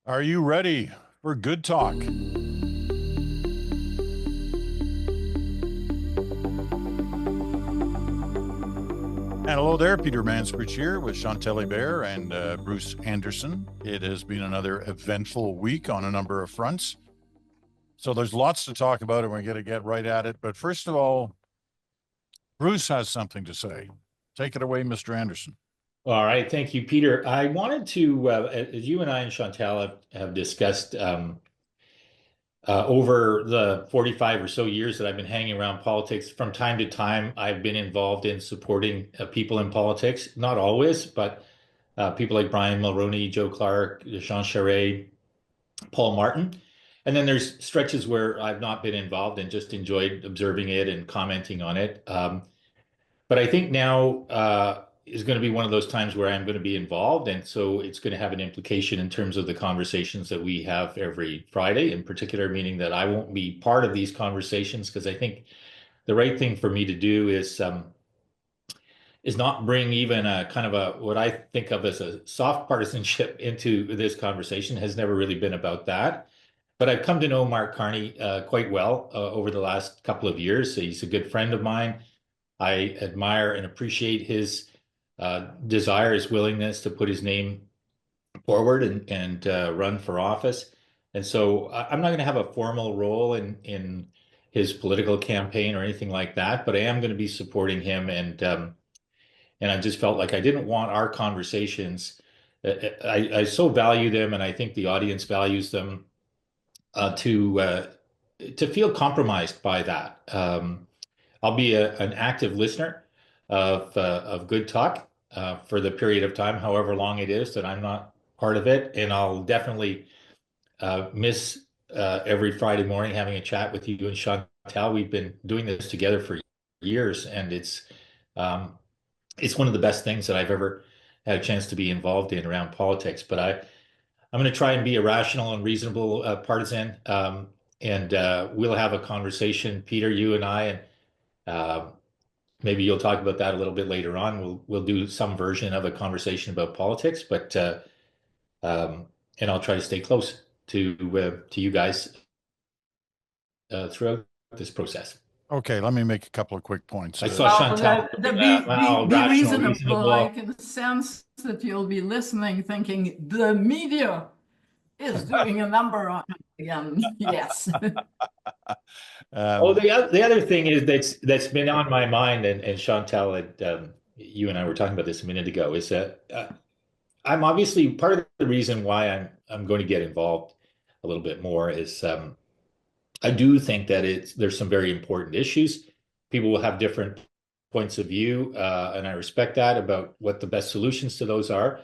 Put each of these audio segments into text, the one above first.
Are you ready for good talk? And hello there, Peter Mansbridge here with Chantal Bear and Bruce Anderson. It has been another eventful week on a number of fronts. So there's lots to talk about, and we're going to get right at it. But first of all, Bruce has something to say. Take it away, Mr. Anderson. All right, thank you, Peter. I wanted to, as you and I and Chantal have discussed over the 45 or so years that I've been hanging around politics, from time to time, I've been involved in supporting people in politics. Not always, but people like Brian Mulroney, Joe Clark, Jean Charest, Paul Martin. And then there's stretches where I've not been involved and just enjoyed observing it and commenting on it. But I think now is going to be one of those times where I'm going to be involved. And so it's going to have an implication in terms of the conversations that we have every Friday, in particular, meaning that I won't be part of these conversations because I think the right thing for me to do is not bring even a kind of a what I think of as a soft partisanship into this conversation. Has never really been about that. But I've come to know Mark Carney quite well over the last couple of years. He's a good friend of mine. I admire and appreciate his desire, his willingness to put his name forward and run for office. And so I'm not going to have a formal role in his political campaign or anything like that, but I am going to be supporting him. And I just felt like I didn't want our conversations. I so value them, and I think the audience values them to feel compromised by that. I'll be an active listener of Good Talk for the period of time, however long it is that I'm not part of it, and I'll definitely miss every Friday morning having a chat with you and Chantal. We've been doing this together for years, and it's one of the best things that I've ever had a chance to be involved in around politics. But I'm going to try and be a rational and reasonable partisan, and we'll have a conversation, Peter, you and I, and uh, maybe you'll talk about that a little bit later on. We'll do some version of a conversation about politics, but and I'll try to stay close to you guys throughout this process. Okay, let me make a couple of quick points. I saw Well, Chantal. be Rational, reasonable. I reasonable. can sense that you'll be listening, thinking the media is doing a number on it again. Yes. Oh, Um, the other thing is that's been on my mind, and Chantal had you and I were talking about this a minute ago, is that I'm obviously part of the reason why I'm going to get involved a little bit more is I do think that there's some very important issues. People will have different points of view, and I respect that about what the best solutions to those are.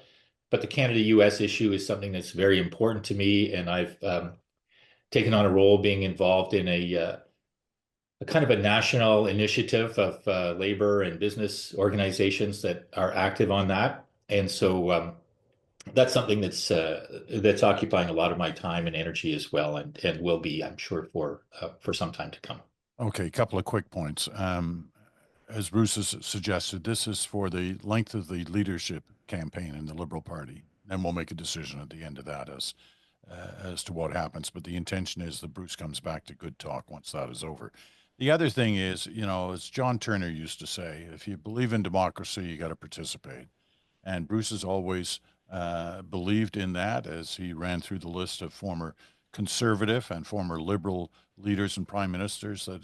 But the Canada-US issue is something that's very important to me, and I've taken on a role being involved in a kind of a national initiative of labor and business organizations that are active on that. And so that's something that's occupying a lot of my time and energy as well, and will be, I'm sure, for some time to come. okay, a couple of quick points. As Bruce has suggested, this is for the length of the leadership campaign in the Liberal Party, and we'll make a decision at the end of that as to what happens. But the intention is that Bruce comes back to good talk once that is over. The other thing is, as John Turner used to say, if you believe in democracy, you got to participate. And Bruce has always believed in that as he ran through the list of former conservative and former liberal leaders and prime ministers that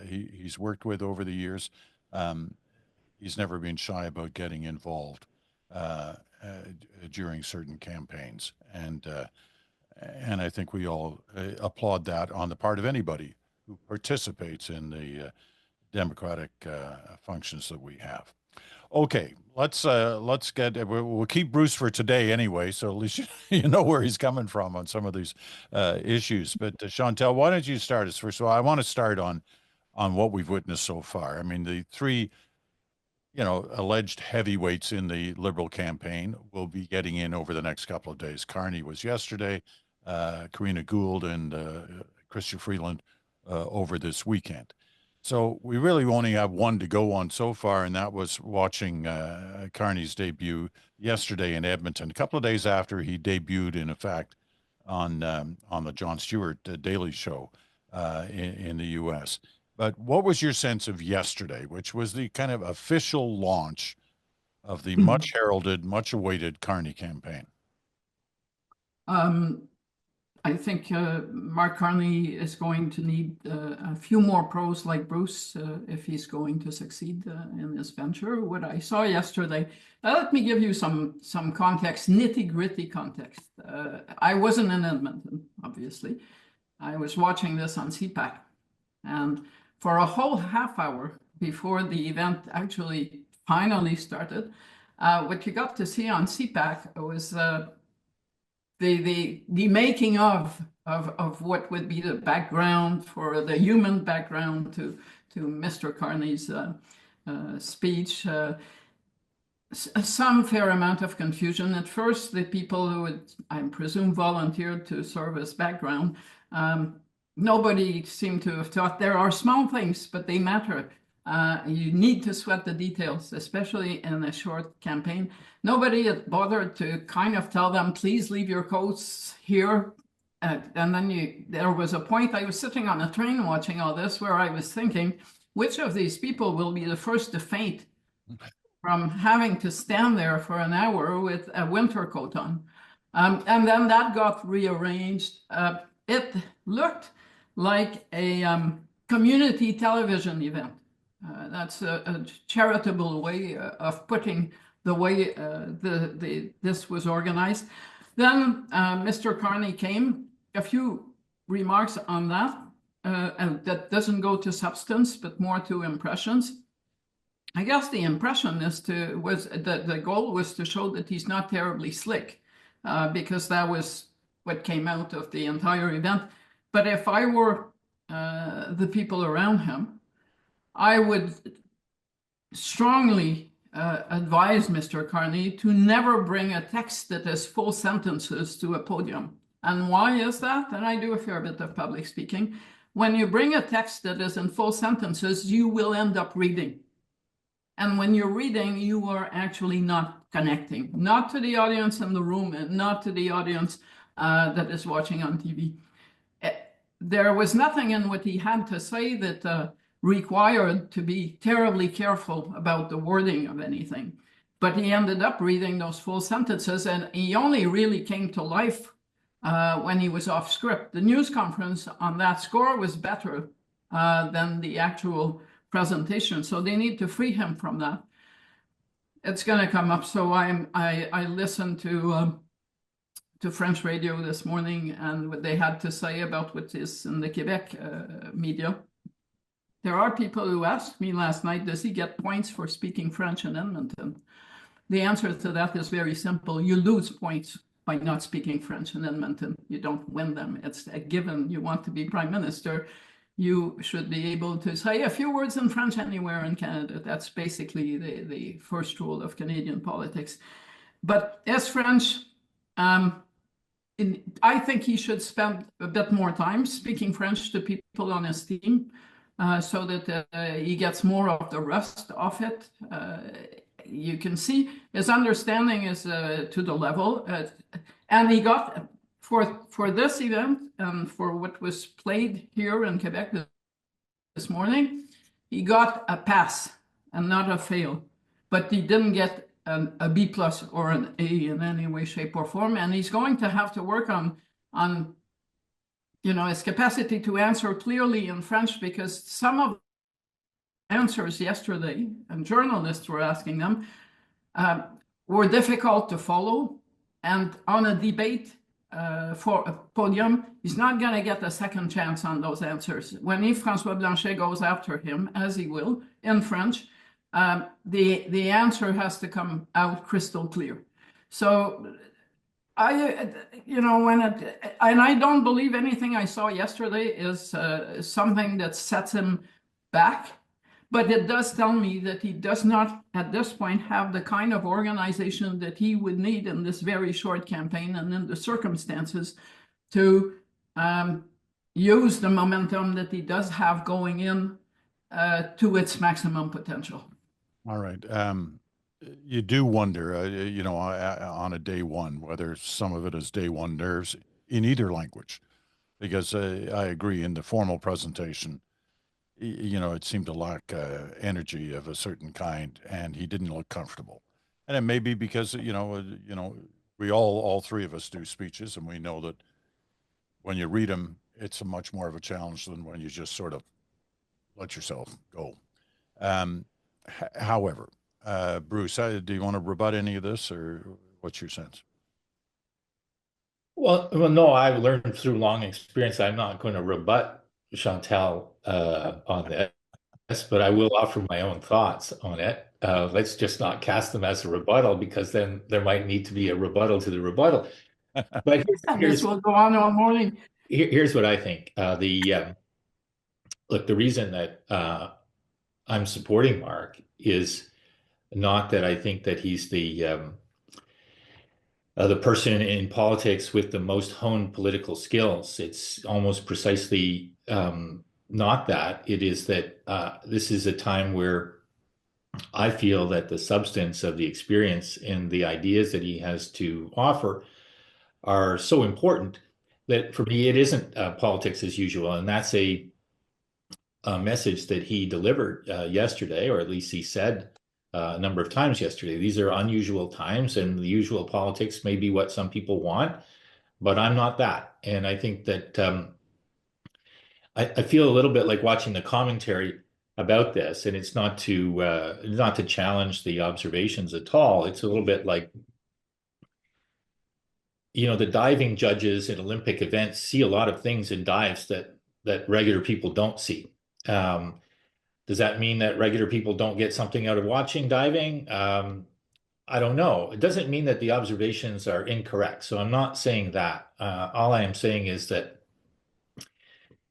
he's worked with over the years. Um, he's never been shy about getting involved during certain campaigns. And I think we all applaud that on the part of anybody who participates in the democratic functions that we have. Okay, let's get we'll keep Bruce for today anyway, so at least you know where he's coming from on some of these issues. But Chantal, why don't you start us first? So I want to start on what we've witnessed so far. I mean, the three alleged heavyweights in the Liberal campaign will be getting in over the next couple of days. Carney was yesterday, Karina Gould and Christian Freeland over this weekend. So we really only have one to go on so far, and that was watching Carney's debut yesterday in Edmonton, a couple of days after he debuted, in effect, on the Jon Stewart Daily Show in the U.S. But what was your sense of yesterday, which was the kind of official launch of the much heralded, much awaited Carney campaign? I think Mark Carney is going to need a few more pros like Bruce if he's going to succeed in this venture. What I saw yesterday, let me give you some context, nitty-gritty context. I wasn't in Edmonton, obviously. I was watching this on CPAC. And for a whole half hour before the event actually finally started, what you got to see on CPAC was the making of what would be the background for the human background to Mr. Carney's speech. Some fair amount of confusion. At first, the people who would, I presume, volunteered to serve as background, nobody seemed to have thought there are small things, but they matter. You need to sweat the details, especially in a short campaign. Nobody had bothered to kind of tell them, please leave your coats here. And then there was a point, I was sitting on a train watching all this where I was thinking, which of these people will be the first to faint from having to stand there for an hour with a winter coat on? And then that got rearranged. It looked like a community television event. That's a charitable way of putting the way this was organized. Then Mr. Carney came. A few remarks on that, and that doesn't go to substance, but more to impressions. I guess the impression was the goal was to show that he's not terribly slick, because that was what came out of the entire event. But if I were the people around him, I would strongly advise Mr. Carney to never bring a text that is full sentences to a podium. And why is that? And I do a fair bit of public speaking. When you bring a text that is in full sentences, you will end up reading. And when you're reading, you are actually not connecting, not to the audience in the room and not to the audience that is watching on TV. There was nothing in what he had to say that required to be terribly careful about the wording of anything. But he ended up reading those full sentences, and he only really came to life when he was off script. The news conference on that score was better than the actual presentation, so they need to free him from that. It's going to come up. So I listened to French radio this morning and what they had to say about what is in the Quebec media. There are people who asked me last night, does he get points for speaking French in Edmonton? The answer to that is very simple. You lose points by not speaking French in Edmonton. You don't win them. It's a given. You want to be prime minister, you should be able to say a few words in French anywhere in Canada. That's basically the first rule of Canadian politics. But as French, I think he should spend a bit more time speaking French to people on his team so that he gets more of the rest of it. You can see his understanding is to the level. And he got, for this event and for what was played here in Quebec this morning, he got a pass and not a fail. But he didn't get a B plus or an A in any way, shape, or form. And he's going to have to work on his capacity to answer clearly in French, because some of the answers yesterday, and journalists were asking them, were difficult to follow. And on a debate for a podium, he's not going to get a second chance on those answers. When Yves-François Blanchet goes after him, as he will, in French, the answer has to come out crystal clear. So and I don't believe anything I saw yesterday is something that sets him back, but it does tell me that he does not, at this point, have the kind of organization that he would need in this very short campaign and in the circumstances to use the momentum that he does have going in to its maximum potential. All right. You do wonder, on a day one, whether some of it is day one nerves. in either language, because I agree in the formal presentation, it seemed to lack energy of a certain kind, and he didn't look comfortable. And it may be because we all three of us do speeches, and we know that when you read them, it's a much more of a challenge than when you just sort of let yourself go. However, Bruce, do you want to rebut any of this, or what's your sense? Well, no, I've learned through long experience. I'm not going to rebut Chantal on this, but I will offer my own thoughts on it. Let's just not cast them as a rebuttal, because then there might need to be a rebuttal to the rebuttal. But This will go on all morning. Here's what I think. Look, the reason that I'm supporting Mark is not that I think that he's the person in politics with the most honed political skills. It's almost precisely not that. It is that this is a time where I feel that the substance of the experience and the ideas that he has to offer are so important that for me, it isn't politics as usual. And that's a message that he delivered yesterday, or at least he said a number of times yesterday. These are unusual times, and the usual politics may be what some people want, but I'm not that. And I think that I feel a little bit like watching the commentary about this, and it's not to challenge the observations at all. It's a little bit like, the diving judges in Olympic events see a lot of things in dives that regular people don't see. Does that mean that regular people don't get something out of watching diving? I don't know. It doesn't mean that the observations are incorrect. So I'm not saying that. All I am saying is that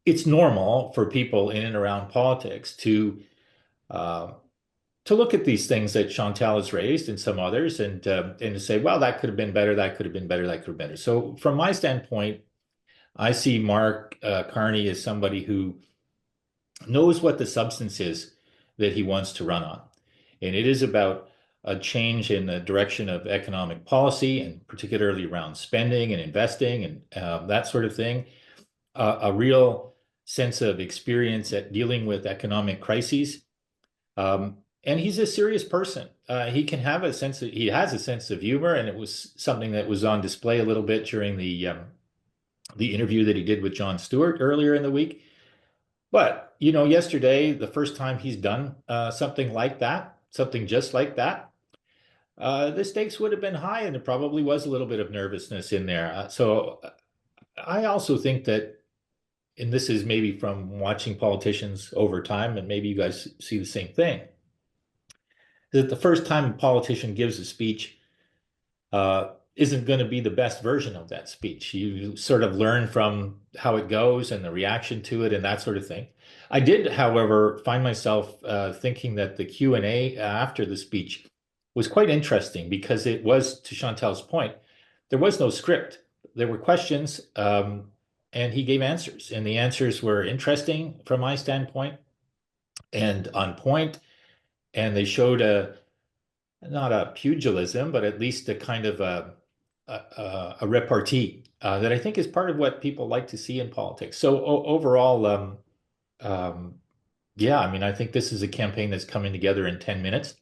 it's normal for people in and around politics to look at these things that Chantal has raised and some others, and to say, well, that could have been better, that could have been better, that could have been better. So from my standpoint, I see Mark Carney as somebody who knows what the substance is that he wants to run on. And it is about a change in the direction of economic policy, and particularly around spending and investing and that sort of thing. A real sense of experience at dealing with economic crises. And he's a serious person. He has a sense of humor, and it was something that was on display a little bit during the interview that he did with Jon Stewart earlier in the week. But, yesterday, the first time he's done something like that, something just like that, the stakes would have been high, and there probably was a little bit of nervousness in there. So I also think that, and this is maybe from watching politicians over time, and maybe you guys see the same thing, that the first time a politician gives a speech isn't going to be the best version of that speech. You sort of learn from how it goes and the reaction to it and that sort of thing. I did, however, find myself thinking that the Q&A after the speech was quite interesting, because it was, to Chantal's point, there was no script. There were questions, and he gave answers. And the answers were interesting from my standpoint and on point. And they showed not a pugilism, but at least a kind of a repartee that I think is part of what people like to see in politics. So overall, yeah, I mean, I think this is a campaign that's coming together in 10 minutes,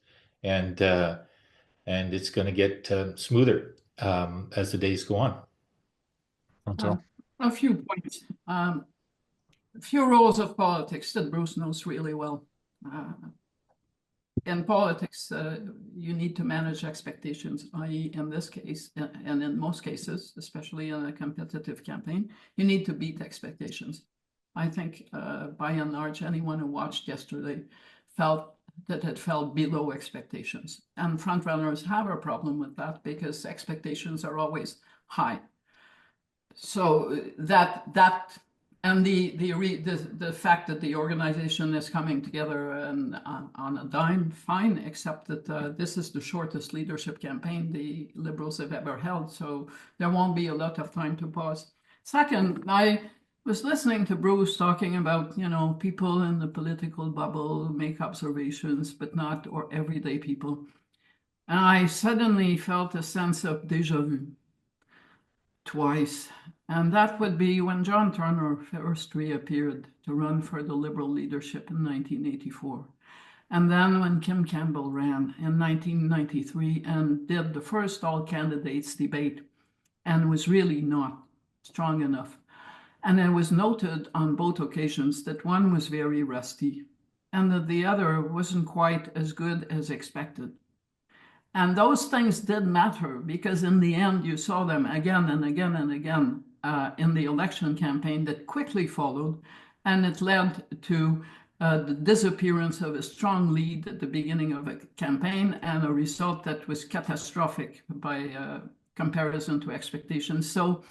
and it's going to get smoother as the days go on. A few points. A few rules of politics that Bruce knows really well. In politics, you need to manage expectations, i.e. in this case, and in most cases, especially in a competitive campaign, you need to beat expectations. I think by and large, anyone who watched yesterday felt that it fell below expectations. And frontrunners have a problem with that, because expectations are always high. So and the fact that the organization is coming together and on a dime, fine, except that this is the shortest leadership campaign the Liberals have ever held, so there won't be a lot of time to pause. Second, I was listening to Bruce talking about, people in the political bubble who make observations, but not or everyday people. And I suddenly felt a sense of déjà vu. Twice And that would be when John Turner first reappeared to run for the Liberal leadership in 1984. And then when Kim Campbell ran in 1993 and did the first all candidates debate and was really not strong enough. And it was noted on both occasions that one was very rusty and that the other wasn't quite as good as expected. And those things did matter because in the end, you saw them again and again and again in the election campaign that quickly followed. And it led to the disappearance of a strong lead at the beginning of a campaign and a result that was catastrophic by comparison to expectations. So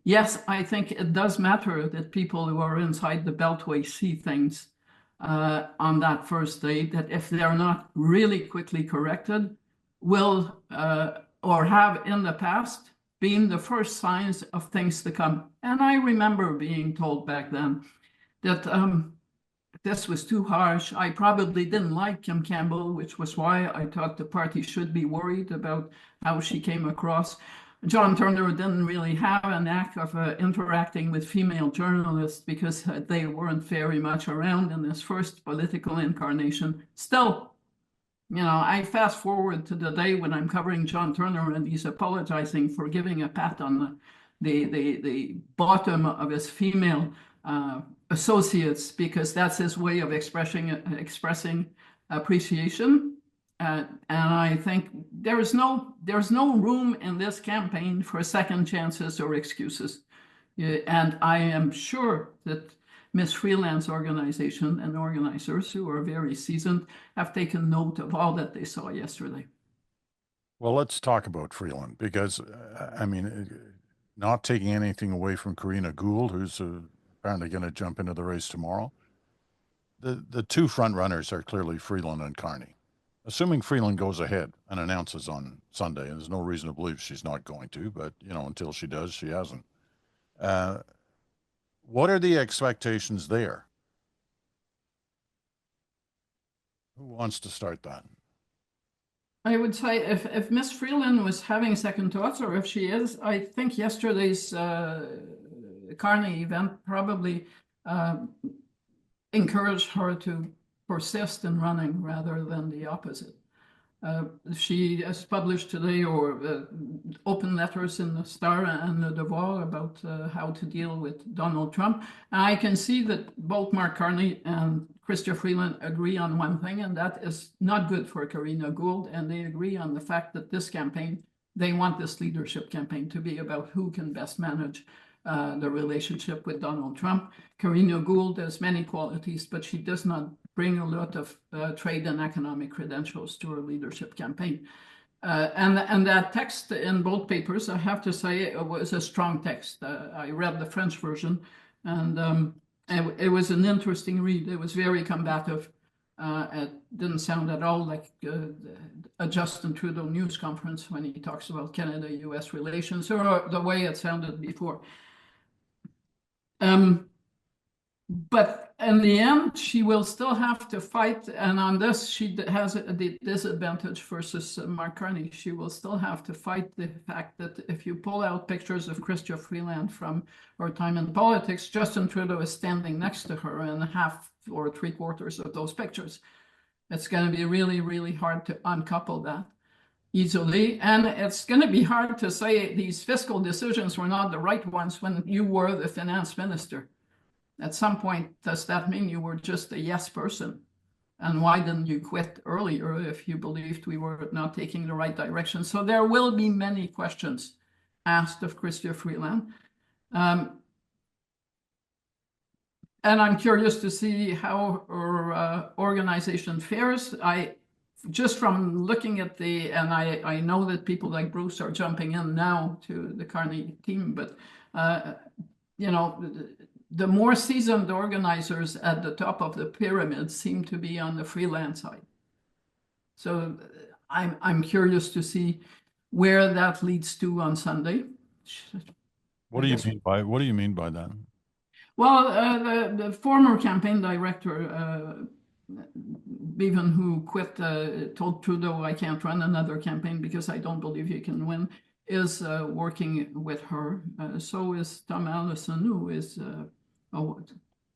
yes, I think it does matter that people who are inside the Beltway see things on that first day, that if they're not really quickly corrected, will or have in the past been the first signs of things to come. And I remember being told back then that this was too harsh. I probably didn't like Kim Campbell, which was why I thought the party should be worried about how she came across. John Turner didn't really have a knack of interacting with female journalists because they weren't very much around in his first political incarnation. Still, you know, I fast forward to the day when I'm covering John Turner and he's apologizing for giving a pat on the bottom of his female associates because that's his way of expressing appreciation. And I think there's no room in this campaign for second chances or excuses. And I am sure that Ms. Freeland's organization and organizers who are very seasoned have taken note of all that they saw yesterday. Well, let's talk about Freeland because, I mean, not taking anything away from Karina Gould, who's apparently going to jump into the race tomorrow. The two front runners are clearly Freeland and Carney. Assuming Freeland goes ahead and announces on Sunday, and there's no reason to believe she's not going to, but, you know, until she does, she hasn't. What are the expectations there? Who wants to start that? I would say if Miss Freeland was having second thoughts, or if she is, I think yesterday's Carney event probably encouraged her to persist in running rather than the opposite. She has published today or open letters in the Star and the Devoir about how to deal with Donald Trump. And I can see that both Mark Carney and Chrystia Freeland agree on one thing, and that is not good for Karina Gould. And they agree on the fact that this campaign, they want this leadership campaign to be about who can best manage the relationship with Donald Trump. Karina Gould has many qualities, but she does not bring a lot of trade and economic credentials to her leadership campaign. And that text in both papers, I have to say, it was a strong text. I read the French version, and it was an interesting read. It was very combative. It didn't sound at all like a Justin Trudeau news conference when he talks about Canada-US relations, or the way it sounded before. But in the end, she will still have to fight. And on this, she has a disadvantage versus Mark Carney. She will still have to fight the fact that if you pull out pictures of Chrystia Freeland from her time in politics, Justin Trudeau is standing next to her in half or three quarters of those pictures. It's going to be really, really hard to uncouple that easily. And it's going to be hard to say these fiscal decisions were not the right ones when you were the finance minister. At some point, does that mean you were just a yes person? And why didn't you quit earlier if you believed we were not taking the right direction? So there will be many questions asked of Chrystia Freeland. And I'm curious to see how her organization fares. Just from looking at and I know that people like Bruce are jumping in now to the Carney team, but, you know, the more seasoned organizers at the top of the pyramid seem to be on the Freeland side. So I'm curious to see where that leads to on Sunday. What do you mean by that? Well, the former campaign director, Bevan, who quit, told Trudeau, I can't run another campaign because I don't believe you can win. is working with her. So is Tom Allison, who is a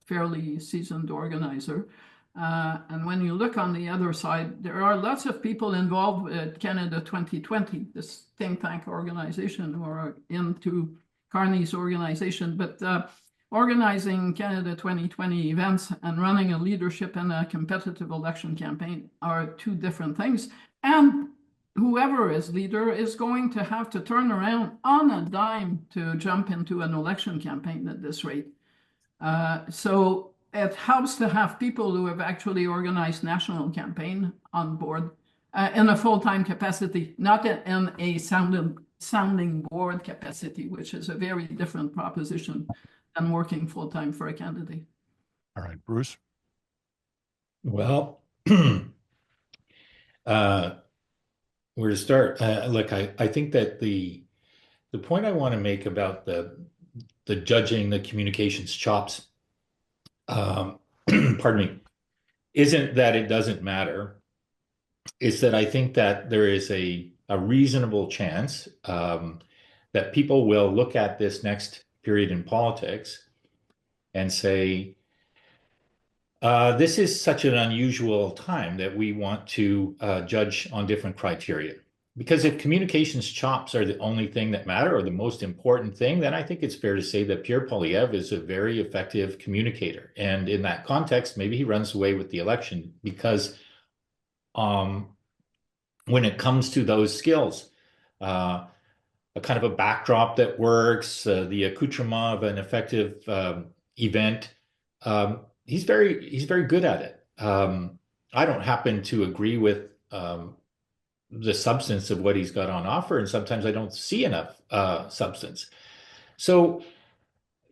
fairly seasoned organizer. And when you look on the other side, there are lots of people involved with Canada 2020, this think tank organization, who are into Carney's organization. But organizing Canada 2020 events and running a leadership and a competitive election campaign are two different things. And whoever is leader is going to have to turn around on a dime to jump into an election campaign at this rate. So it helps to have people who have actually organized national campaign on board in a full-time capacity, not in a sounding board capacity, which is a very different proposition than working full-time for a candidate. All right, Bruce. Well, where to start? Look, I think that the point I want to make about the judging the communications chops, pardon me, isn't that it doesn't matter. It's that I think that there is a reasonable chance that people will look at this next period in politics and say, this is such an unusual time that we want to judge on different criteria. Because if communications chops are the only thing that matter or the most important thing, then I think it's fair to say that Pierre Poilievre is a very effective communicator. And in that context, maybe he runs away with the election because when it comes to those skills, a kind of a backdrop that works, the accoutrement of an effective event, he's very good at it. I don't happen to agree with the substance of what he's got on offer, and sometimes I don't see enough substance. So,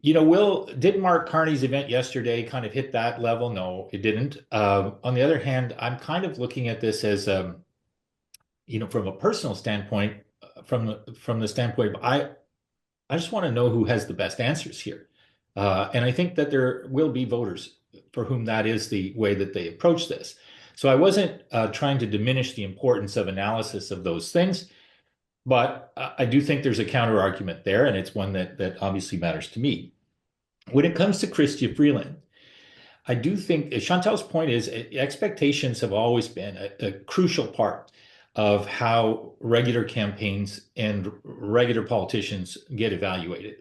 did Mark Carney's event yesterday kind of hit that level? No, it didn't. On the other hand, I'm kind of looking at this as, from a personal standpoint, from the standpoint of I just want to know who has the best answers here. And I think that there will be voters for whom that is the way that they approach this. So I wasn't trying to diminish the importance of analysis of those things, but I do think there's a counter argument there, and it's one that obviously matters to me. When it comes to Chrystia Freeland, I do think Chantal's point is expectations have always been a crucial part of how regular campaigns and regular politicians get evaluated.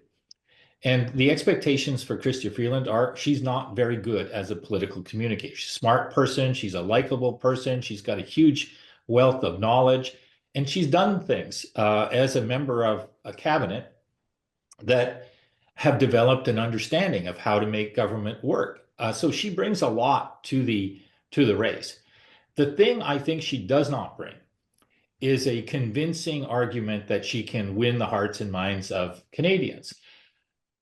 And the expectations for Chrystia Freeland are she's not very good as a political communicator. She's a smart person. She's a likable person. She's got a huge wealth of knowledge. And she's done things as a member of a cabinet that have developed an understanding of how to make government work. So she brings a lot to the race. The thing I think she does not bring is a convincing argument that she can win the hearts and minds of Canadians.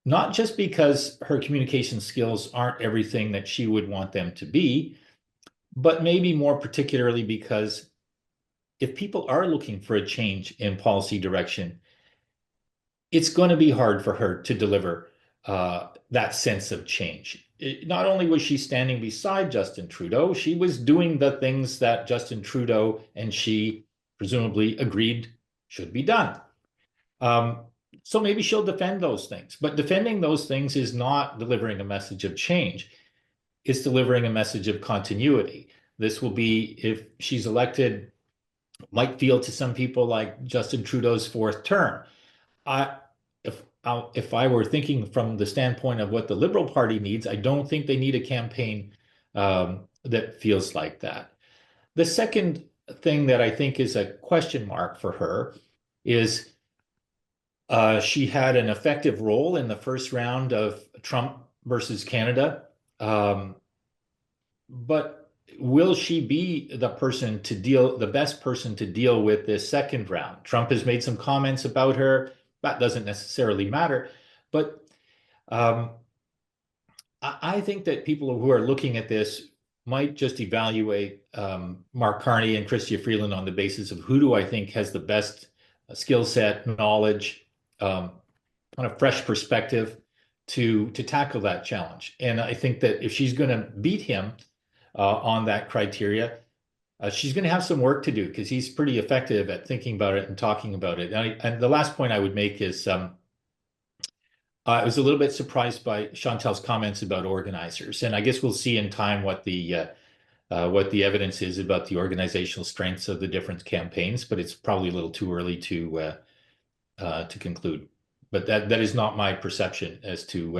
Not just because her communication skills aren't everything that she would want them to be, but maybe more particularly because if people are looking for a change in policy direction, it's going to be hard for her to deliver that sense of change. Not only was she standing beside Justin Trudeau, she was doing the things that Justin Trudeau and she presumably agreed should be done. So maybe she'll defend those things, but defending those things is not delivering a message of change. It's delivering a message of continuity. This will be, if she's elected, might feel to some people like Justin Trudeau's fourth term. If I were thinking from the standpoint of what the Liberal Party needs, I don't think they need a campaign that feels like that. The second thing that I think is a question mark for her is she had an effective role in the first round of Trump versus Canada. But will she be the best person to deal with this second round? Trump has made some comments about her. That doesn't necessarily matter. But I think that people who are looking at this might just evaluate Mark Carney and Chrystia Freeland on the basis of who do I think has the best skill set, knowledge, kind of fresh perspective to tackle that challenge. And I think that if she's going to beat him on that criteria, she's going to have some work to do because he's pretty effective at thinking about it and talking about it. And the last point I would make is I was a little bit surprised by Chantal's comments about organizers, and I guess we'll see in time what the evidence is about the organizational strengths of the different campaigns. But it's probably a little too early to conclude. But that is not my perception as to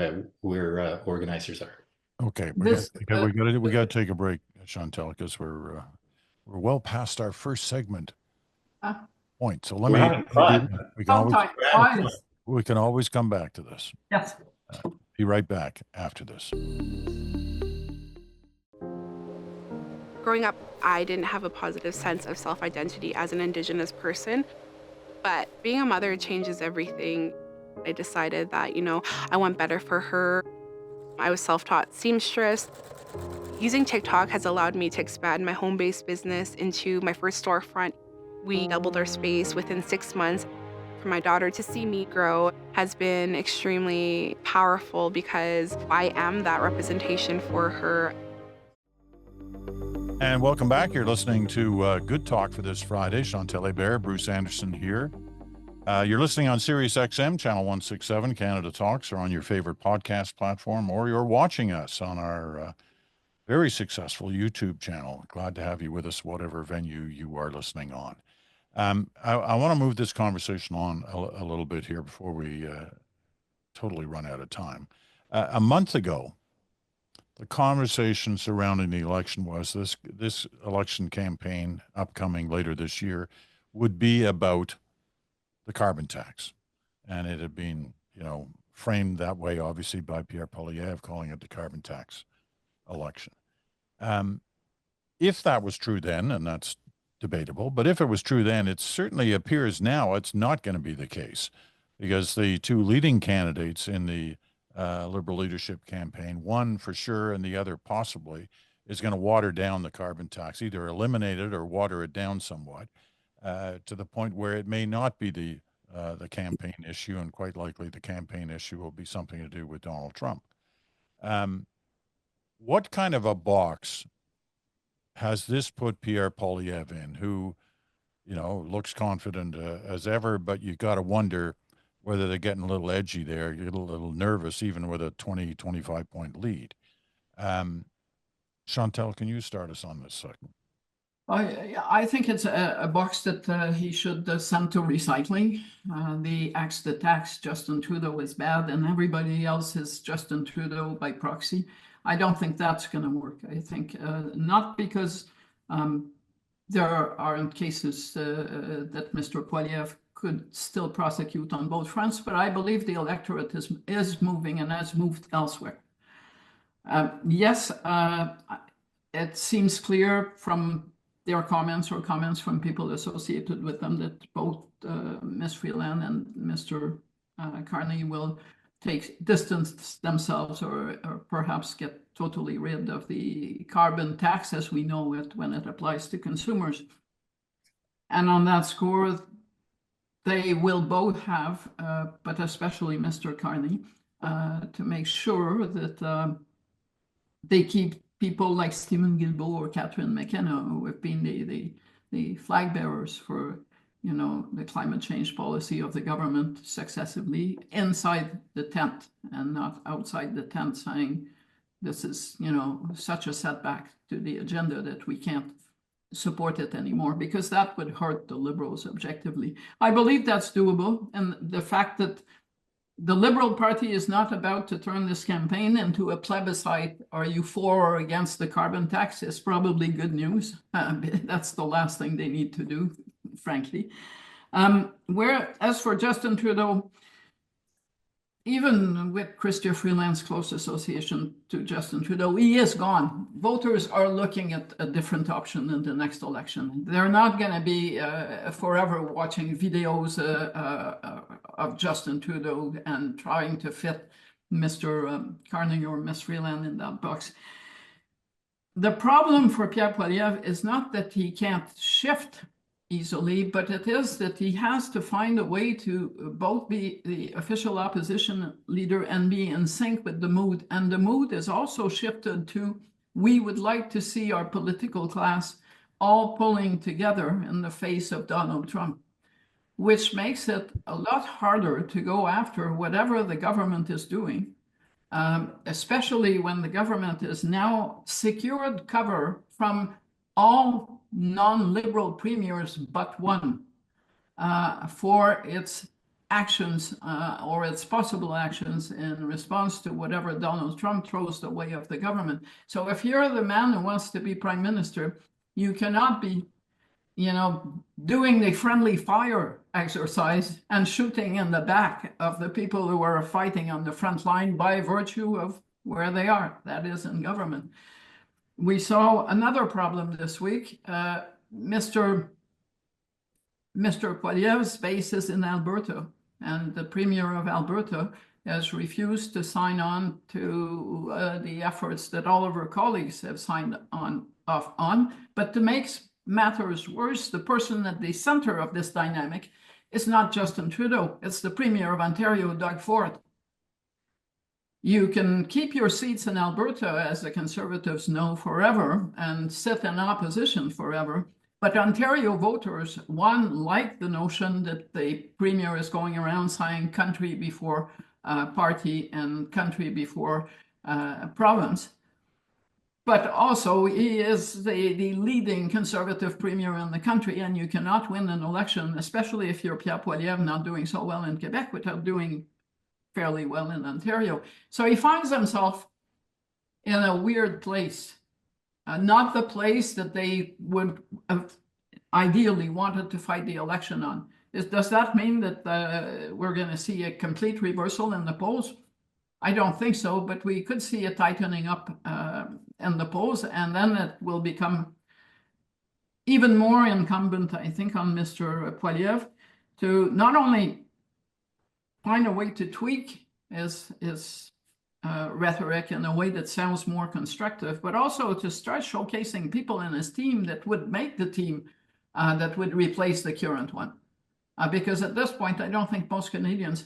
where organizers are. Okay, This, we got to take a break, Chantal, because we're well past our first segment point. So let We're me. having fun. We can always come back to this. Yes. Be right back after this. Growing up, I didn't have a positive sense of self-identity as an Indigenous person, but being a mother changes everything. I decided that, I want better for her. I was self-taught seamstress. Using TikTok has allowed me to expand my home-based business into my first storefront. We doubled our space within 6 months. For my daughter to see me grow has been extremely powerful because I am that representation for her. And welcome back. You're listening to Good Talk for this Friday. Chantal Hébert, Bruce Anderson here. You're listening on Sirius XM, Channel 167, Canada Talks, or on your favorite podcast platform, or you're watching us on our very successful YouTube channel. Glad to have you with us, whatever venue you are listening on. I want to move this conversation on a little bit here before we totally run out of time. A month ago, the conversation surrounding the election was this election campaign upcoming later this year would be about the carbon tax. And it had been, framed that way, obviously, by Pierre Poilievre, calling it the carbon tax election. If that was true then, and that's debatable, but if it was true then, it certainly appears now it's not going to be the case, because the two leading candidates in the Liberal leadership campaign, one for sure and the other possibly, is going to water down the carbon tax, either eliminate it or water it down somewhat, to the point where it may not be the campaign issue, and quite likely the campaign issue will be something to do with Donald Trump. What kind of a box has this put Pierre Poilievre in, who, looks confident as ever, but you got to wonder whether they're getting a little edgy there, you get a little nervous, even with a 20, 25-point lead. Chantal, can you start us on this segment? I think it's a box that he should send to recycling. The axe that tax Justin Trudeau is bad, and everybody else is Justin Trudeau by proxy. I don't think that's going to work. I think not because there aren't cases that Mr. Poilievre could still prosecute on both fronts, but I believe the electorate is moving and has moved elsewhere. Yes, it seems clear from their comments or comments from people associated with them that both Ms. Freeland and Mr. Carney will distance themselves or perhaps get totally rid of the carbon tax as we know it when it applies to consumers. And on that score, they will both have, but especially Mr. Carney, to make sure that they keep people like Stephen Guilbeault or Catherine McKenna, who have been the flag bearers for the climate change policy of the government successively, inside the tent and not outside the tent, saying this is such a setback to the agenda that we can't support it anymore, because that would hurt the Liberals objectively. I believe that's doable, and the fact that the Liberal Party is not about to turn this campaign into a plebiscite, are you for or against the carbon tax, is probably good news. That's the last thing they need to do, frankly. As for Justin Trudeau, even with Chrystia Freeland's close association to Justin Trudeau, he is gone. Voters are looking at a different option in the next election. They're not going to be forever watching videos of Justin Trudeau and trying to fit Mr. Carney or Ms. Freeland in that box. The problem for Pierre Poilievre is not that he can't shift easily, but it is that he has to find a way to both be the official opposition leader and be in sync with the mood. And the mood is also shifted to, we would like to see our political class all pulling together in the face of Donald Trump, which makes it a lot harder to go after whatever the government is doing, especially when the government is now secured cover from all non-liberal premiers but one for its actions or its possible actions in response to whatever Donald Trump throws the way of the government. So if you're the man who wants to be prime minister, you cannot be, doing the friendly fire exercise and shooting in the back of the people who are fighting on the front line by virtue of where they are. That is in government. We saw another problem this week. Mr. Poilievre's base is in Alberta, and the Premier of Alberta has refused to sign on to the efforts that all of her colleagues have signed off on. But to make matters worse, the person at the center of this dynamic is not Justin Trudeau, it's the Premier of Ontario, Doug Ford. You can keep your seats in Alberta, as the Conservatives know, forever and sit in opposition forever. But Ontario voters, one, like the notion that the Premier is going around saying country before party and country before province. But also, he is the leading Conservative Premier in the country, and you cannot win an election, especially if you're Pierre Poilievre, not doing so well in Quebec, without doing fairly well in Ontario. So he finds himself in a weird place. Not the place that they would have ideally wanted to fight the election on. Does that mean that we're going to see a complete reversal in the polls? I don't think so, but we could see a tightening up in the polls, and then it will become even more incumbent, I think, on Mr. Poilievre to not only find a way to tweak his rhetoric in a way that sounds more constructive, but also to start showcasing people in his team that would make the team that would replace the current one. Because at this point, I don't think most Canadians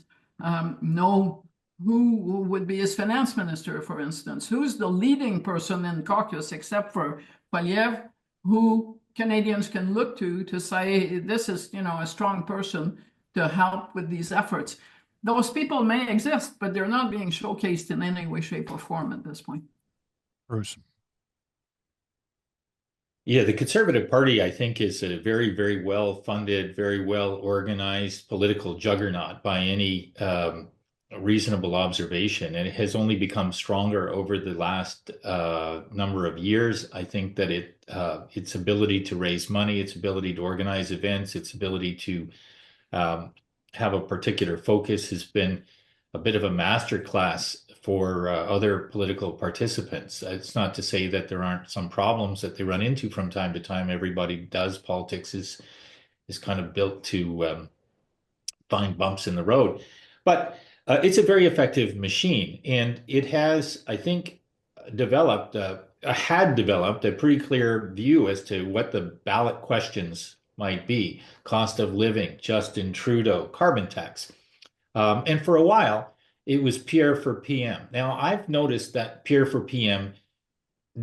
know who would be his finance minister, for instance. Who's the leading person in caucus, except for Poilievre, who Canadians can look to say, this is, a strong person to help with these efforts. Those people may exist, but they're not being showcased in any way, shape, or form at this point. Bruce. Yeah, the Conservative Party, I think, is a very, very well-funded, very well-organized political juggernaut by any reasonable observation, and it has only become stronger over the last number of years. I think that its ability to raise money, its ability to organize events, its ability to have a particular focus has been a bit of a masterclass for other political participants. It's not to say that there aren't some problems that they run into from time to time. Everybody does. Politics is kind of built to find bumps in the road. But it's a very effective machine, and it has, I think, had developed a pretty clear view as to what the ballot questions might be: cost of living, Justin Trudeau, carbon tax. And for a while, it was Pierre for PM. Now, I've noticed that Pierre for PM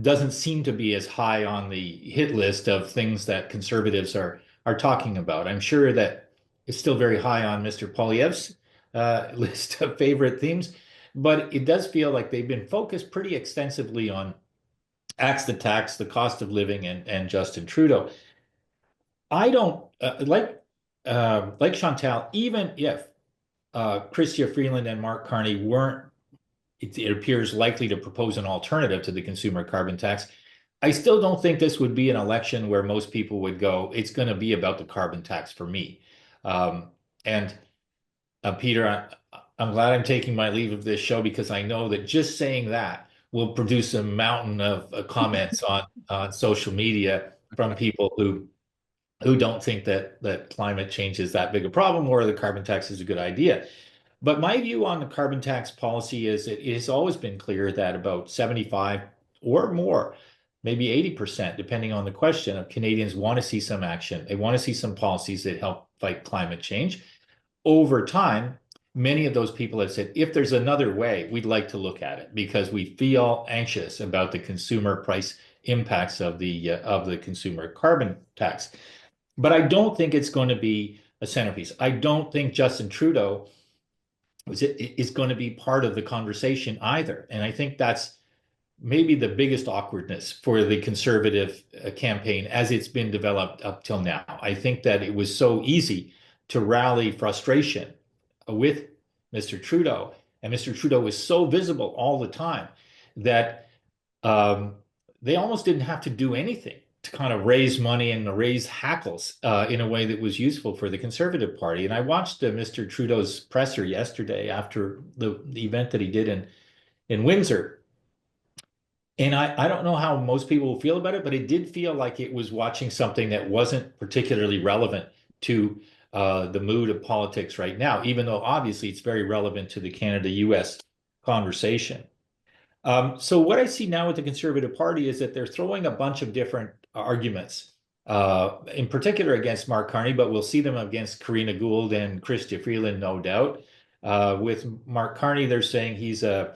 doesn't seem to be as high on the hit list of things that Conservatives are talking about. I'm sure that it's still very high on Mr. Poilievre's list of favorite themes, but it does feel like they've been focused pretty extensively on axe the tax, the cost of living, and Justin Trudeau. I don't like Chantal, even if Chrystia Freeland and Mark Carney weren't, it appears, likely to propose an alternative to the consumer carbon tax. I still don't think this would be an election where most people would go, it's going to be about the carbon tax for me. And Peter, I'm glad I'm taking my leave of this show, because I know that just saying that will produce a mountain of comments on social media from people who don't think that climate change is that big a problem or the carbon tax is a good idea. But my view on the carbon tax policy is it has always been clear that about 75 or more, maybe 80%, depending on the question, of Canadians want to see some action. They want to see some policies that help fight climate change. Over time, many of those people have said, if there's another way, we'd like to look at it, because we feel anxious about the consumer price impacts of the consumer carbon tax. But I don't think it's going to be a centerpiece. I don't think Justin Trudeau is going to be part of the conversation either. And I think that's maybe the biggest awkwardness for the Conservative campaign as it's been developed up till now. I think that it was so easy to rally frustration with Mr. Trudeau, and Mr. Trudeau was so visible all the time that they almost didn't have to do anything to kind of raise money and raise hackles in a way that was useful for the Conservative Party. And I watched Mr. Trudeau's presser yesterday after the event that he did in Windsor. And I don't know how most people will feel about it, but it did feel like it was watching something that wasn't particularly relevant to the mood of politics right now, even though obviously it's very relevant to the Canada-US conversation. So what I see now with the Conservative Party is that they're throwing a bunch of different arguments, in particular against Mark Carney, but we'll see them against Karina Gould and Chrystia Freeland, no doubt. With Mark Carney, they're saying he's an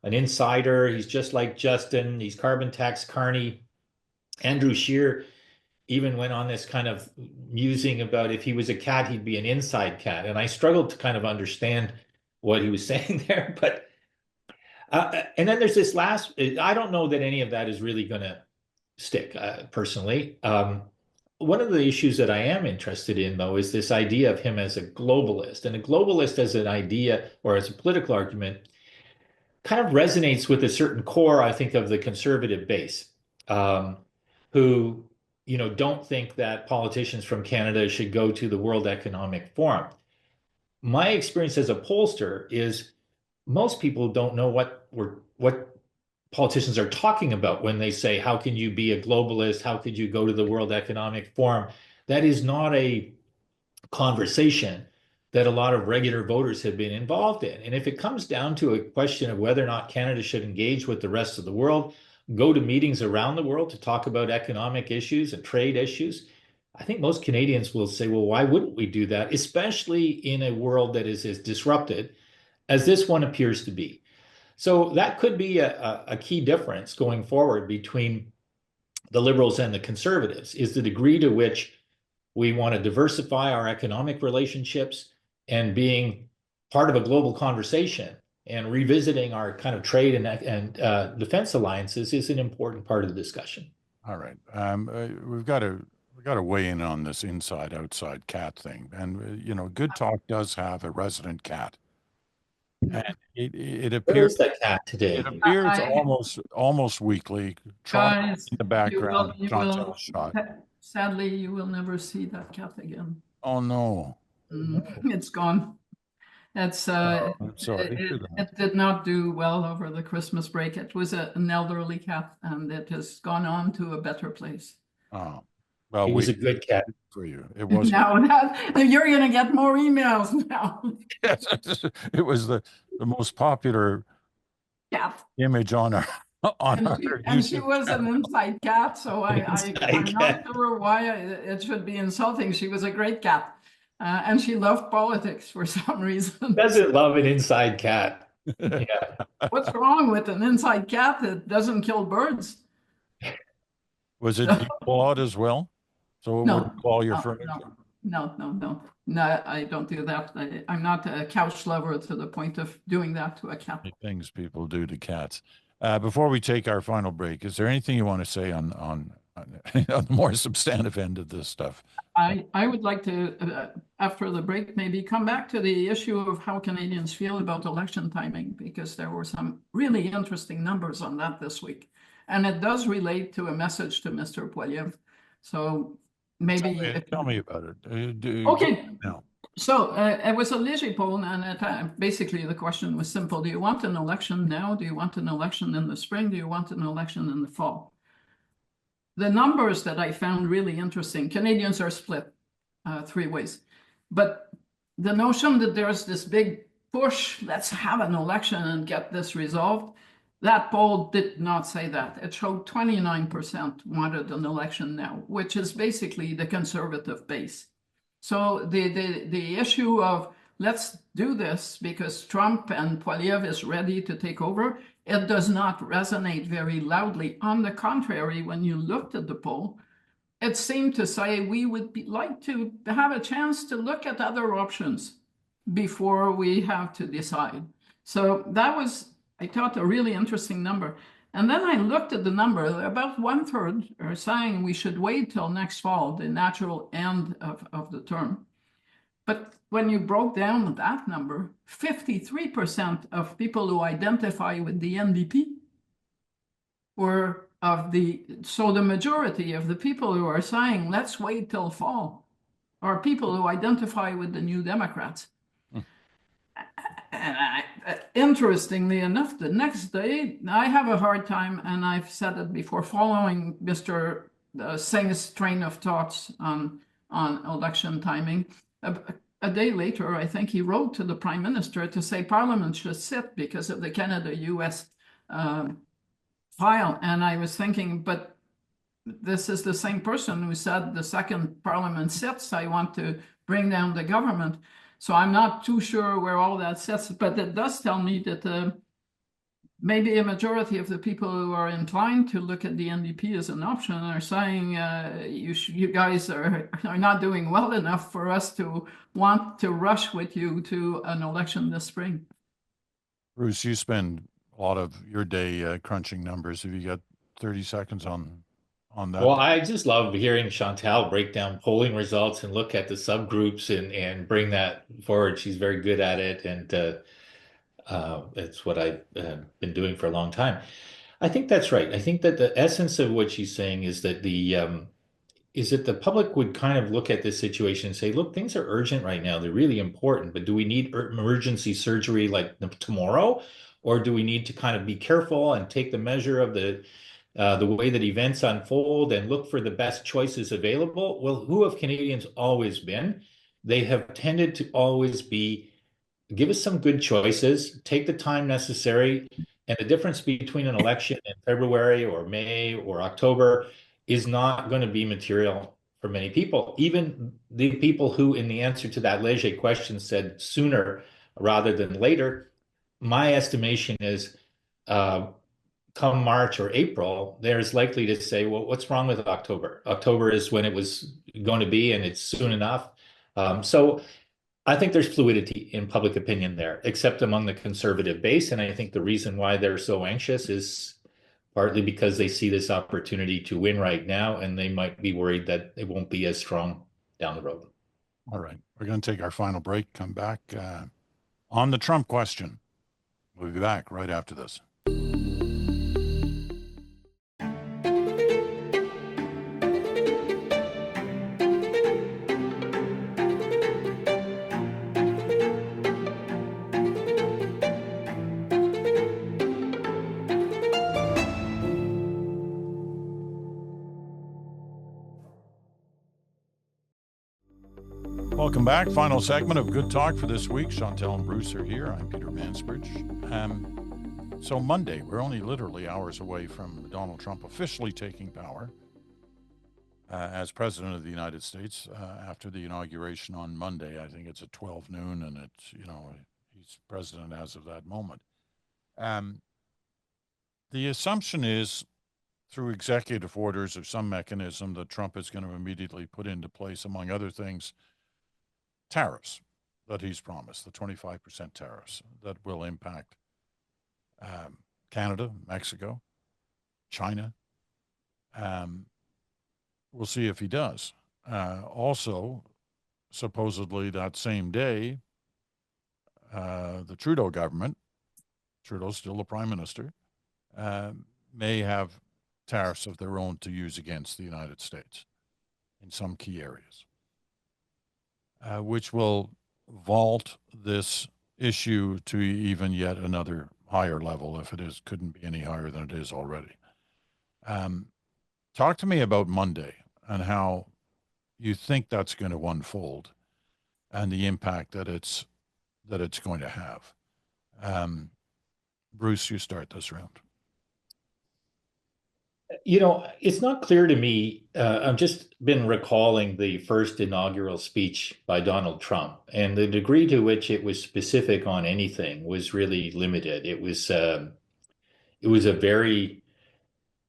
insider. He's just like Justin. He's carbon tax Carney. Andrew Scheer even went on this kind of musing about if he was a cat, he'd be an inside cat. And I struggled to kind of understand what he was saying there. But and then there's this last, I don't know that any of that is really going to stick, personally. One of the issues that I am interested in, though, is this idea of him as a globalist. And a globalist as an idea or as a political argument kind of resonates with a certain core, I think, of the Conservative base, who, don't think that politicians from Canada should go to the World Economic Forum. My experience as a pollster is most people don't know what politicians are talking about when they say, how can you be a globalist? How could you go to the World Economic Forum? That is not a conversation that a lot of regular voters have been involved in. And if it comes down to a question of whether or not Canada should engage with the rest of the world, go to meetings around the world to talk about economic issues and trade issues, I think most Canadians will say, well, why wouldn't we do that? Especially in a world that is as disrupted as this one appears to be. So that could be a key difference going forward between the Liberals and the Conservatives, is the degree to which we want to diversify our economic relationships and being part of a global conversation and revisiting our kind of trade and defense alliances is an important part of the discussion. All right. We've got to weigh in on this inside-outside cat thing. And, Good Talk does have a resident cat. And it appears Where is that cat today? It appears almost weekly. Guys, in the background, Chantal shot. Sadly, you will never see that cat again. Oh no! It's gone. It's I'm sorry. it did not do well over the Christmas break. It was an elderly cat, and it has gone on to a better place. Oh, well, He was a good cat for you. It was. Now you're going to get more emails now. Yes, it was the most popular Cat. image on our and she was an inside cat, so I'm not sure why it should be insulting. She was a great cat, and she loved politics for some reason. Doesn't love an inside cat. Yeah. What's wrong with an inside cat that doesn't kill birds? Was it clawed as well? So it would claw your furniture? No, I don't do that. I'm not a couch lover to the point of doing that to a cat. Things people do to cats. Before we take our final break, is there anything you want to say on the more substantive end of this stuff? I would like to, after the break, maybe come back to the issue of how Canadians feel about election timing, because there were some really interesting numbers on that this week. And it does relate to a message to Mr. Poilievre. So maybe... Tell me about it. Okay. No. So it was a léger poll, and basically the question was simple. Do you want an election now? Do you want an election in the spring? Do you want an election in the fall? The numbers that I found really interesting, Canadians are split three ways. But the notion that there's this big push, let's have an election and get this resolved, that poll did not say that. It showed 29% wanted an election now, which is basically the Conservative base. So the issue of let's do this because Trump and Poilievre is ready to take over, it does not resonate very loudly. On the contrary, when you looked at the poll, it seemed to say we would like to have a chance to look at other options before we have to decide. So that was, I thought, a really interesting number. And then I looked at the number, about 1/3 are saying we should wait till next fall, the natural end of the term. But when you broke down that number, 53% of people who identify with the NDP were so the majority of the people who are saying, let's wait till fall, are people who identify with the New Democrats. And interestingly enough, the next day, I have a hard time, and I've said it before, following Mr. Singh's train of thoughts on election timing. A day later, I think he wrote to the Prime Minister to say Parliament should sit because of the Canada-US file. And I was thinking, but this is the same person who said the second Parliament sits, I want to bring down the government. So I'm not too sure where all that sits, but it does tell me that maybe a majority of the people who are inclined to look at the NDP as an option are saying you guys are not doing well enough for us to want to rush with you to an election this spring. Bruce, you spend a lot of your day crunching numbers. Have you got 30 seconds on that? Well, I just love hearing Chantal break down polling results and look at the subgroups and bring that forward. She's very good at it, and it's what I've been doing for a long time. I think that's right. I think that the essence of what she's saying is that the public would kind of look at this situation and say, look, things are urgent right now. They're really important, but do we need emergency surgery like tomorrow? Or do we need to kind of be careful and take the measure of the way that events unfold and look for the best choices available? Well, who have Canadians always been? They have tended to always give us some good choices, take the time necessary. And the difference between an election in February or May or October is not going to be material for many people. Even the people who, in the answer to that Leger question, said sooner rather than later, my estimation is come March or April, there's likely to say, well, what's wrong with October? October is when it was going to be, and it's soon enough. So I think there's fluidity in public opinion there, except among the conservative base. And I think the reason why they're so anxious is partly because they see this opportunity to win right now, and they might be worried that it won't be as strong down the road. All right. We're going to take our final break, come back on the Trump question. We'll be back right after this. Welcome back. Final segment of Good Talk for this week. Chantal and Bruce are here. I'm Peter Mansbridge. So Monday, we're only literally hours away from Donald Trump officially taking power as president of the United States after the inauguration on Monday. I think it's at 12 noon, and it's, he's president as of that moment. The assumption is, through executive orders or some mechanism, that Trump is going to immediately put into place, among other things, tariffs that he's promised, the 25% tariffs that will impact Canada, Mexico, China. We'll see if he does. Also, supposedly that same day, the Trudeau government, Trudeau's still the prime minister, may have tariffs of their own to use against the United States in some key areas, which will vault this issue to even yet another higher level, if it couldn't be any higher than it is already. Talk to me about Monday and how you think that's going to unfold and the impact that it's going to have. Bruce, you start this round. It's not clear to me. I've just been recalling the first inaugural speech by Donald Trump, and the degree to which it was specific on anything was really limited. It was a very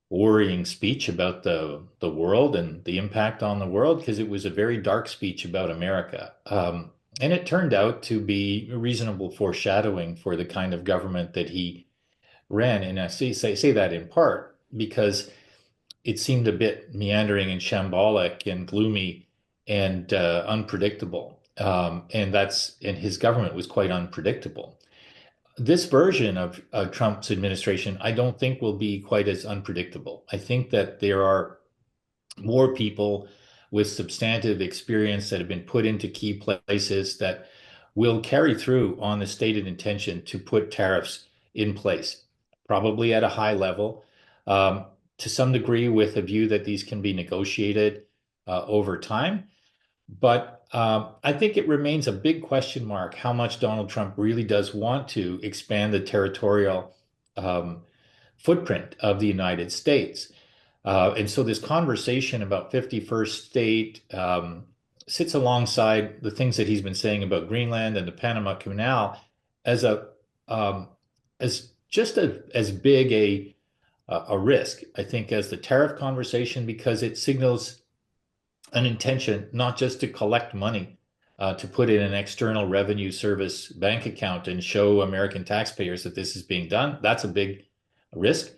worrying speech about the world and the impact on the world, because it was a very dark speech about America. And it turned out to be a reasonable foreshadowing for the kind of government that he ran. And I say that in part because it seemed a bit meandering and shambolic and gloomy and unpredictable. And his government was quite unpredictable. This version of Trump's administration, I don't think will be quite as unpredictable. I think that there are more people with substantive experience that have been put into key places that will carry through on the stated intention to put tariffs in place, probably at a high level, to some degree with a view that these can be negotiated over time. But I think it remains a big question mark how much Donald Trump really does want to expand the territorial footprint of the United States. And so this conversation about 51st state sits alongside the things that he's been saying about Greenland and the Panama Canal as as big a risk, I think, as the tariff conversation, because it signals an intention not just to collect money to put in an external revenue service bank account and show American taxpayers that this is being done. That's a big risk.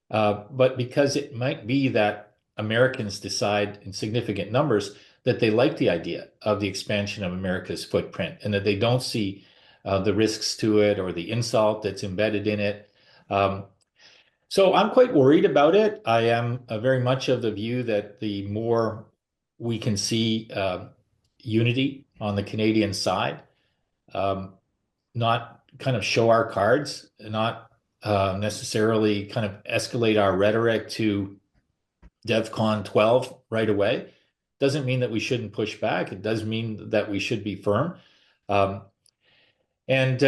But because it might be that Americans decide in significant numbers that they like the idea of the expansion of America's footprint and that they don't see the risks to it or the insult that's embedded in it. So I'm quite worried about it. I am very much of the view that the more we can see unity on the Canadian side, not kind of show our cards, not necessarily kind of escalate our rhetoric to DEFCON 12 right away. Doesn't mean that we shouldn't push back. It does mean that we should be firm. And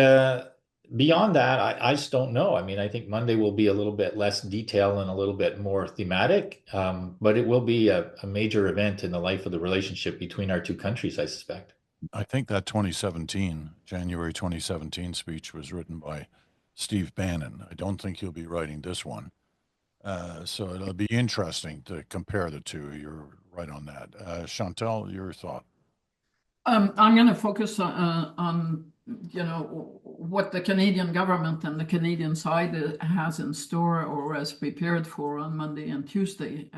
beyond that, I just don't know. I mean, I think Monday will be a little bit less detail and a little bit more thematic, but it will be a major event in the life of the relationship between our two countries, I suspect. I think that January 2017 speech was written by Steve Bannon. I don't think he'll be writing this one. So it'll be interesting to compare the two. You're right on that. Chantal, your thought? I'm going to focus on what the Canadian government and the Canadian side has in store or has prepared for on Monday and Tuesday.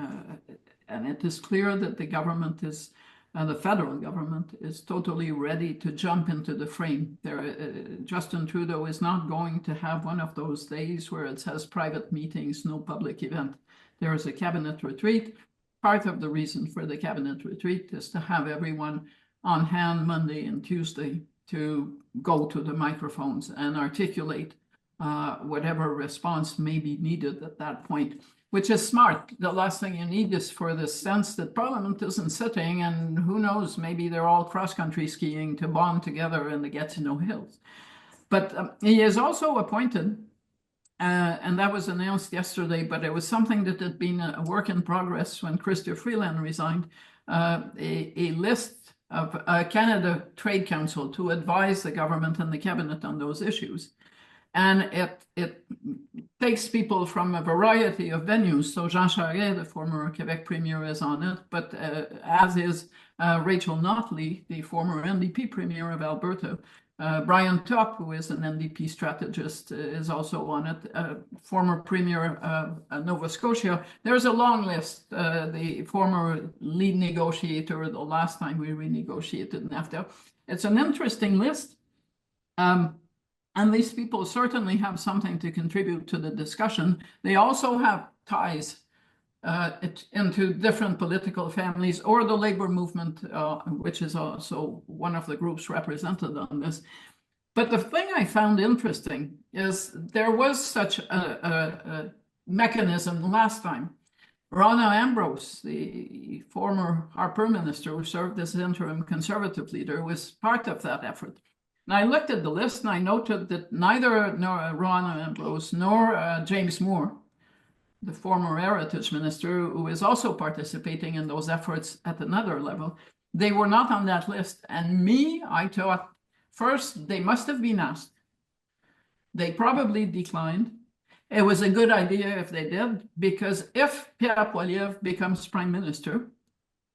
And it is clear that the government is, the federal government is totally ready to jump into the frame. Justin Trudeau is not going to have one of those days where it says private meetings, no public event. There is a cabinet retreat. Part of the reason for the cabinet retreat is to have everyone on hand Monday and Tuesday to go to the microphones and articulate whatever response may be needed at that point, which is smart. The last thing you need is for the sense that Parliament isn't sitting and who knows, maybe they're all cross-country skiing to bond together in the Gatineau Hills. But he is also appointed, and that was announced yesterday, but it was something that had been a work in progress when Freeland resigned, a list of Canada Trade Council to advise the government and the cabinet on those issues. And it takes people from a variety of venues. So Jean Charest, the former Quebec Premier, is on it, but as is Rachel Notley, the former NDP Premier of Alberta. Brian Tuck, who is an NDP strategist, is also on it, former Premier of Nova Scotia. There's a long list. The former lead negotiator the last time we renegotiated NAFTA. It's an interesting list. And these people certainly have something to contribute to the discussion. They also have ties into different political families or the labor movement, which is also one of the groups represented on this. But the thing I found interesting is there was such a mechanism last time. Rona Ambrose, the former Harper minister who served as interim Conservative leader, was part of that effort. And I looked at the list and I noted that neither Rona Ambrose nor James Moore the former heritage minister, who is also participating in those efforts at another level. They were not on that list. And me, I thought, first, they must have been asked. They probably declined. It was a good idea if they did, because if Pierre Poilievre becomes prime minister,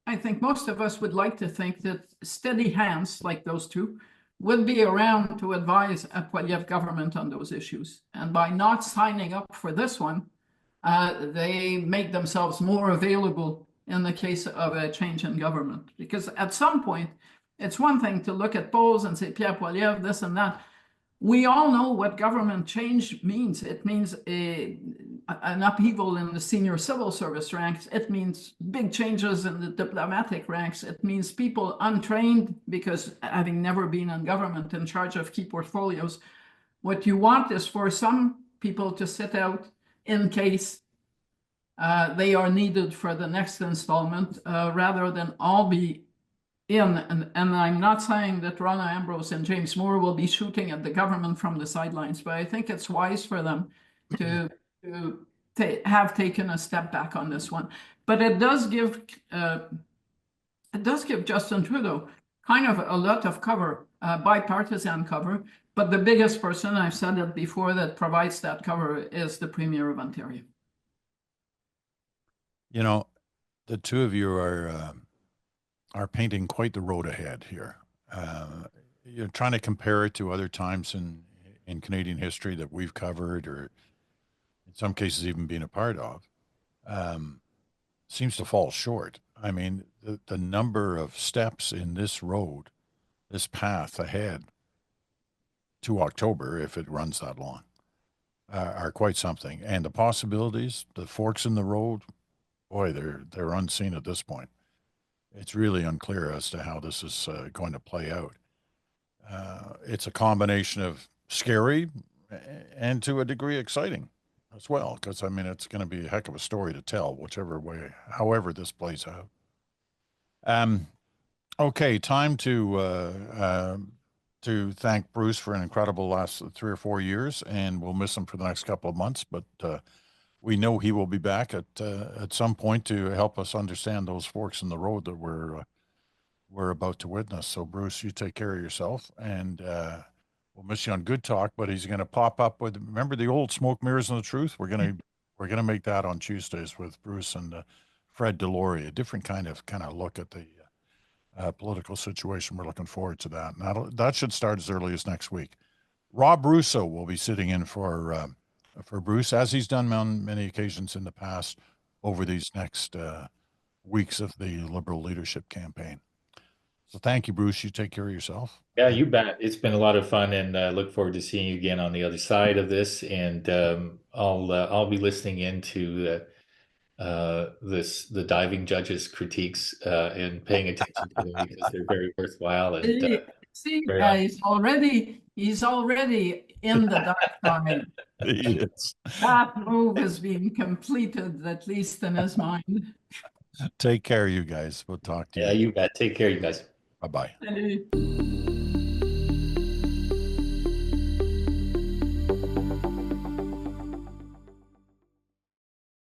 I think most of us would like to think that steady hands like those two would be around to advise a Poilievre government on those issues. And by not signing up for this one, they make themselves more available in the case of a change in government. Because at some point, it's one thing to look at polls and say, Pierre Poilievre, this and that. We all know what government change means. It means an upheaval in the senior civil service ranks. It means big changes in the diplomatic ranks. It means people untrained because having never been in government in charge of key portfolios. What you want is for some people to sit out in case they are needed for the next installment, rather than all be in. And I'm not saying that Rona Ambrose and James Moore will be shooting at the government from the sidelines, but I think it's wise for them to have taken a step back on this one. But it does give Justin Trudeau kind of a lot of cover, bipartisan cover. But the biggest person, I've said it before, that provides that cover is the Premier of Ontario. You know, the two of you are painting quite the road ahead here. You're trying to compare it to other times in Canadian history that we've covered, or in some cases even been a part of, seems to fall short. I mean, the number of steps in this road, this path ahead to October, if it runs that long, are quite something. And the possibilities, the forks in the road, boy, they're unseen at this point. It's really unclear as to how this is going to play out. It's a combination of scary and to a degree exciting as well, because I mean, it's going to be a heck of a story to tell, whichever way, however this plays out. Okay, time to thank Bruce for an incredible last 3 or 4 years, and we'll miss him for the next couple of months, but we know he will be back at some point to help us understand those forks in the road that we're about to witness. So Bruce, you take care of yourself, and we'll miss you on Good Talk, but he's going to pop up with, remember the old Smoke, Mirrors, and the Truth? We're going to make that on Tuesdays with Bruce and Fred Delory, a different kind of look at the political situation. We're looking forward to that. And that should start as early as next week. Rob Russo will be sitting in for Bruce, as he's done on many occasions in the past over these next weeks of the Liberal leadership campaign. So thank you, Bruce. You take care of yourself. Yeah, you bet. It's been a lot of fun, and look forward to seeing you again on the other side of this. And I'll be listening into the diving judges' critiques and paying attention to them because they're very worthwhile. And see, he's already in the dark side. He is. That move has been completed, at least in his mind. Take care, you guys. We'll talk to you. Yeah, you bet. Take care, you guys. Bye-bye. Salut.